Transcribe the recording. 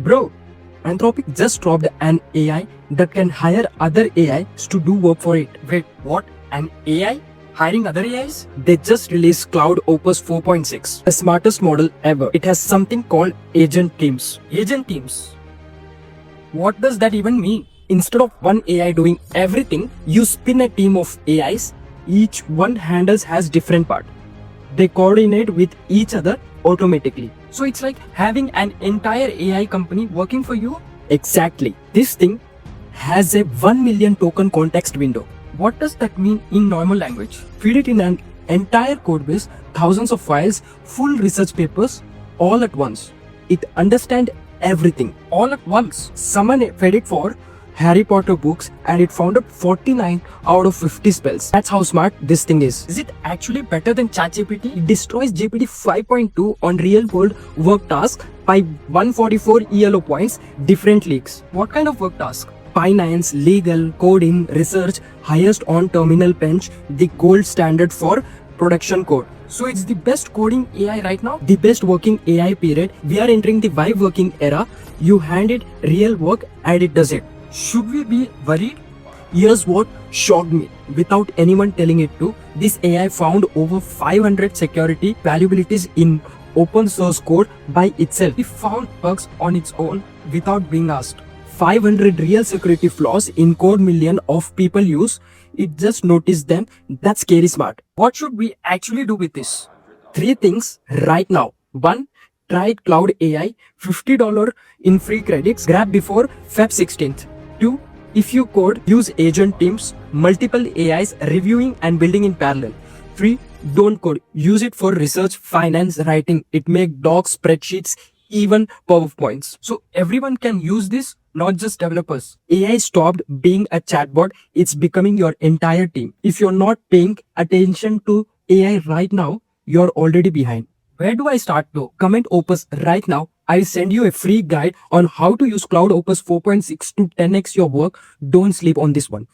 Bro, Anthropic just dropped an AI that can hire other AIs to do work for it. Wait, what? An AI? Hiring other AIs? They just released Cloud Opus 4.6, the smartest model ever. It has something called Agent Teams. Agent teams. What does that even mean? Instead of one AI doing everything, you spin a team of AIs. Each one handles has different part. They coordinate with each other automatically. So it's like having an entire AI company working for you? Exactly. This thing has a 1 million token context window. What does that mean in normal language? Feed it in an entire code base, thousands of files, full research papers, all at once. It understands everything. All at once. Someone fed it for Harry Potter books and it found out 49 out of 50 spells. That's how smart this thing is. Is it actually better than ChatGPT? It destroys GPT 5.2 on real world work tasks by 144 ELO points, different leagues. What kind of work task? Finance, legal, coding, research, highest on terminal bench, the gold standard for production code. So it's the best coding AI right now? The best working AI period. We are entering the vibe working era. You hand it real work and it does it. Should we be worried? Here's what shocked me. Without anyone telling it to, this AI found over 500 security vulnerabilities in open source code by itself. It found bugs on its own without being asked. 500 real security flaws in code million of people use. It just noticed them. That's scary smart. What should we actually do with this? 3 things right now. 1. Try Cloud AI, $50 in free credits. Grab before Feb 16th. 2. If you code, use agent teams, multiple AIs reviewing and building in parallel. 3. Don't code. Use it for research, finance, writing. It makes docs, spreadsheets, even PowerPoints. So everyone can use this, not just developers. AI stopped being a chatbot. It's becoming your entire team. If you're not paying attention to AI right now, you're already behind. Where do I start though? Comment Opus right now. I'll send you a free guide on how to use Cloud Opus 4.6 to 10x your work. Don't sleep on this one.